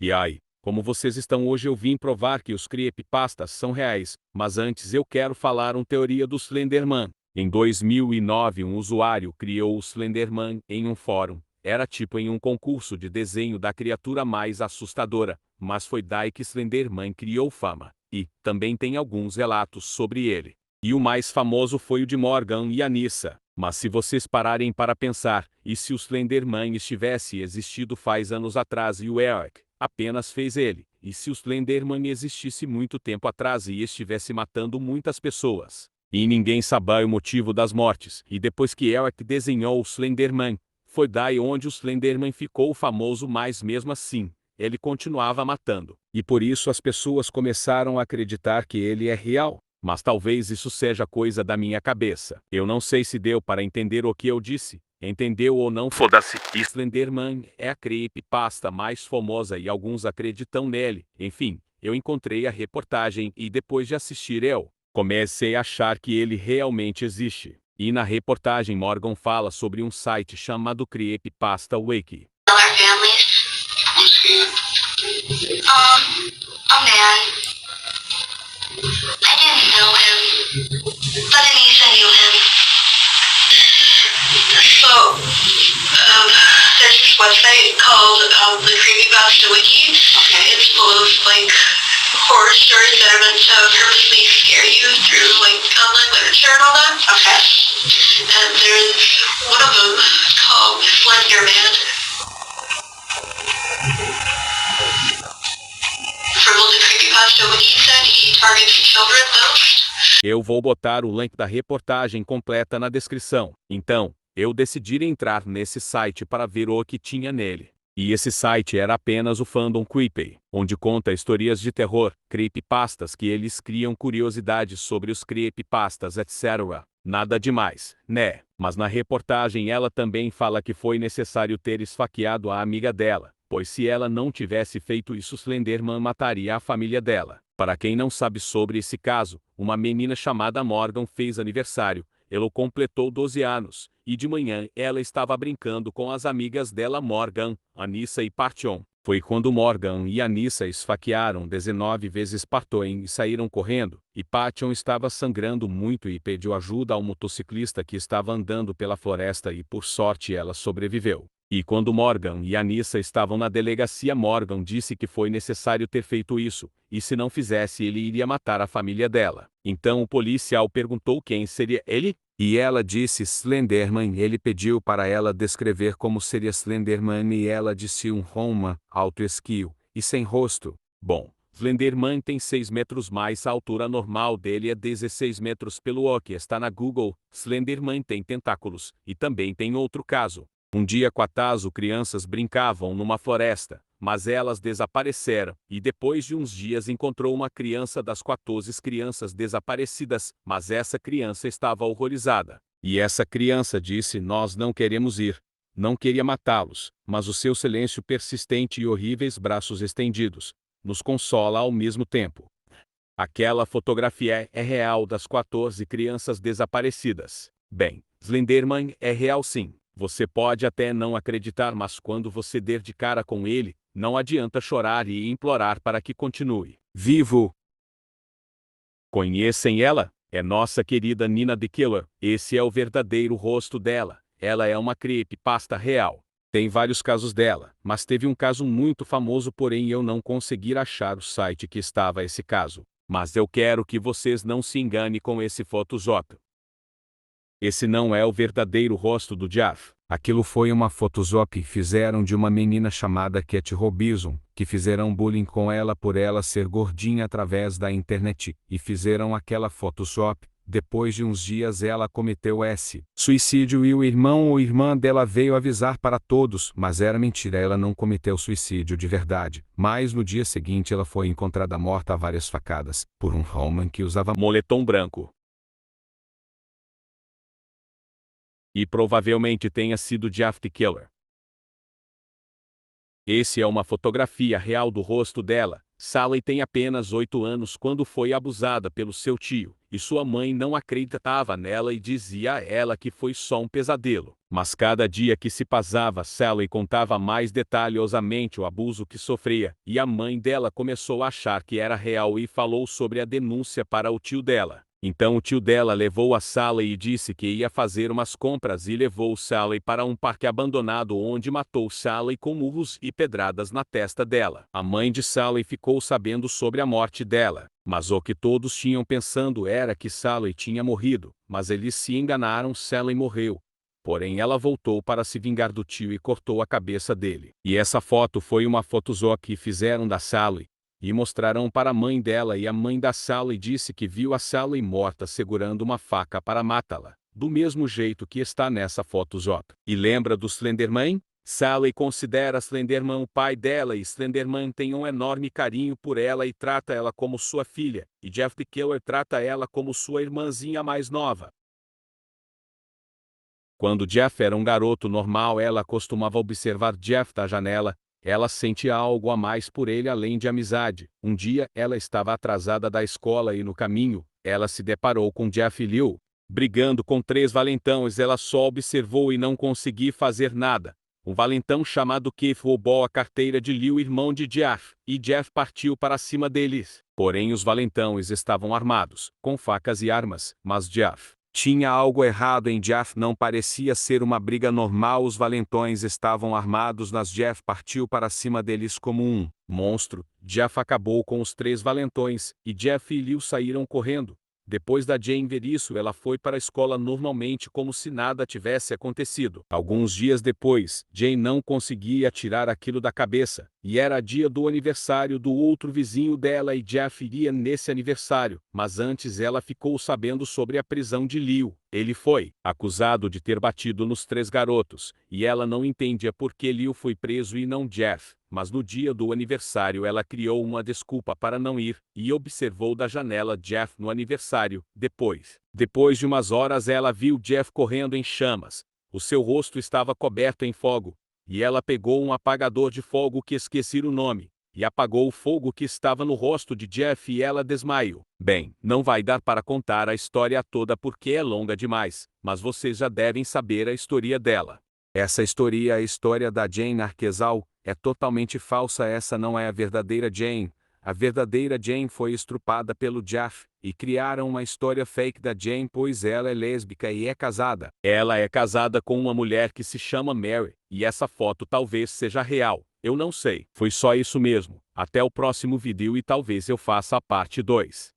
E ai, como vocês estão hoje, eu vim provar que os creepypastas são reais, mas antes eu quero falar uma teoria do Slenderman. Em 2009 um usuário criou o Slenderman em um fórum. Era tipo em um concurso de desenho da criatura mais assustadora, mas foi daí que Slenderman criou fama. E também tem alguns relatos sobre ele. E o mais famoso foi o de Morgan e Anissa. Mas se vocês pararem para pensar, e se o Slenderman estivesse existido faz anos atrás e o Eric apenas fez ele, e se o Slenderman existisse muito tempo atrás e estivesse matando muitas pessoas, e ninguém sabia o motivo das mortes, e depois que Eric desenhou o Slenderman, foi daí onde o Slenderman ficou famoso, mas mesmo assim, ele continuava matando. E por isso as pessoas começaram a acreditar que ele é real. Mas talvez isso seja coisa da minha cabeça. Eu não sei se deu para entender o que eu disse. Entendeu ou não? Foda-se. Slenderman é a creepypasta mais famosa e alguns acreditam nele. Enfim, eu encontrei a reportagem e depois de assistir eu comecei a achar que ele realmente existe. E na reportagem Morgan fala sobre um site chamado Creepypasta Wiki. Our families. Who's he? A man. I didn't know him, but Anissa knew him. So, there's this website called the Creepypasta Wiki. Okay. It's full of like horror stories that are meant to purposely scare you through like online literature and all that. Okay. And there's one of them called Slender Man. From all the Creepypasta Wiki said he targets children most. Eu vou botar o link da reportagem completa na descrição. Então, eu decidi entrar nesse site para ver o que tinha nele. E esse site era apenas o Fandom Creepy, onde conta histórias de terror, creepypastas que eles criam curiosidades sobre os creepypastas, etc. Nada demais, né? Mas na reportagem ela também fala que foi necessário ter esfaqueado a amiga dela, pois se ela não tivesse feito isso, Slenderman mataria a família dela. Para quem não sabe sobre esse caso, uma menina chamada Morgan fez aniversário. Ela completou 12 anos, e de manhã ela estava brincando com as amigas dela Morgan, Anissa e Partion. Foi quando Morgan e Anissa esfaquearam 19 vezes Parton e saíram correndo, e Partion estava sangrando muito e pediu ajuda ao motociclista que estava andando pela floresta e por sorte ela sobreviveu. E quando Morgan e Anissa estavam na delegacia, Morgan disse que foi necessário ter feito isso, e se não fizesse ele iria matar a família dela. Então o policial perguntou quem seria ele, e ela disse Slenderman. Ele pediu para ela descrever como seria Slenderman e ela disse um Roma, alto esquio, e sem rosto. Bom, Slenderman tem 6 metros mais a altura normal dele é 16 metros pelo o que está na Google. Slenderman tem tentáculos, e também tem outro caso. Um dia 14 crianças brincavam numa floresta, mas elas desapareceram, e depois de uns dias encontrou uma criança das 14 crianças desaparecidas, mas essa criança estava horrorizada. E essa criança disse: nós não queremos ir. Não queria matá-los, mas o seu silêncio persistente e horríveis braços estendidos nos consola ao mesmo tempo. Aquela fotografia é real das 14 crianças desaparecidas. Bem, Slenderman é real sim. Você pode até não acreditar, mas quando você der de cara com ele, não adianta chorar e implorar para que continue vivo. Conhecem ela? É nossa querida Nina the Killer. Esse é o verdadeiro rosto dela. Ela é uma creepypasta real. Tem vários casos dela, mas teve um caso muito famoso, porém eu não consegui achar o site que estava esse caso. Mas eu quero que vocês não se enganem com esse Photoshop. Esse não é o verdadeiro rosto do Jeff. Aquilo foi uma Photoshop que fizeram de uma menina chamada Cat Robinson, que fizeram bullying com ela por ela ser gordinha através da internet, e fizeram aquela Photoshop. Depois de uns dias ela cometeu esse suicídio e o irmão ou irmã dela veio avisar para todos, mas era mentira, ela não cometeu suicídio de verdade. Mas no dia seguinte ela foi encontrada morta a várias facadas, por um homem que usava moletom branco. E provavelmente tenha sido Jeff the Killer. Esse é uma fotografia real do rosto dela. Sally tem apenas 8 anos quando foi abusada pelo seu tio, e sua mãe não acreditava nela e dizia a ela que foi só um pesadelo. Mas cada dia que se passava, Sally contava mais detalhosamente o abuso que sofria, e a mãe dela começou a achar que era real e falou sobre a denúncia para o tio dela. Então o tio dela levou a Sally e disse que ia fazer umas compras e levou Sally para um parque abandonado onde matou Sally com murros e pedradas na testa dela. A mãe de Sally ficou sabendo sobre a morte dela, mas o que todos tinham pensando era que Sally tinha morrido, mas eles se enganaram, Sally morreu. Porém ela voltou para se vingar do tio e cortou a cabeça dele. E essa foto foi uma fotozó que fizeram da Sally e mostraram para a mãe dela, e a mãe da Sally disse que viu a Sally morta segurando uma faca para matá-la, do mesmo jeito que está nessa fotozó. E lembra do Slenderman? Sally considera Slenderman o pai dela e Slenderman tem um enorme carinho por ela e trata ela como sua filha, e Jeff the Killer trata ela como sua irmãzinha mais nova. Quando Jeff era um garoto normal, ela costumava observar Jeff da janela. Ela sentia algo a mais por ele além de amizade. Um dia, ela estava atrasada da escola e no caminho, ela se deparou com Jeff e Liu. Brigando com 3 valentões, ela só observou e não conseguiu fazer nada. Um valentão chamado Keith roubou a carteira de Liu, irmão de Jeff, e Jeff partiu para cima deles. Porém os valentões estavam armados, com facas e armas, mas Jeff tinha algo errado em Jeff, não parecia ser uma briga normal, os valentões estavam armados, mas Jeff partiu para cima deles como um monstro. Jeff acabou com os 3 valentões, e Jeff e Liu saíram correndo. Depois da Jane ver isso, ela foi para a escola normalmente como se nada tivesse acontecido. Alguns dias depois, Jane não conseguia tirar aquilo da cabeça, e era dia do aniversário do outro vizinho dela e Jeff iria nesse aniversário, mas antes ela ficou sabendo sobre a prisão de Liu. Ele foi acusado de ter batido nos 3 garotos, e ela não entendia por que Liu foi preso e não Jeff. Mas no dia do aniversário ela criou uma desculpa para não ir, e observou da janela Jeff no aniversário. Depois de umas horas ela viu Jeff correndo em chamas. O seu rosto estava coberto em fogo, e ela pegou um apagador de fogo que esqueci o nome, e apagou o fogo que estava no rosto de Jeff e ela desmaiou. Bem, não vai dar para contar a história toda porque é longa demais, mas vocês já devem saber a história dela. Essa história é a história da Jane Arquesal. É totalmente falsa, essa não é a verdadeira Jane. A verdadeira Jane foi estrupada pelo Jeff, e criaram uma história fake da Jane pois ela é lésbica e é casada. Ela é casada com uma mulher que se chama Mary, e essa foto talvez seja real, eu não sei. Foi só isso mesmo. Até o próximo vídeo e talvez eu faça a parte 2.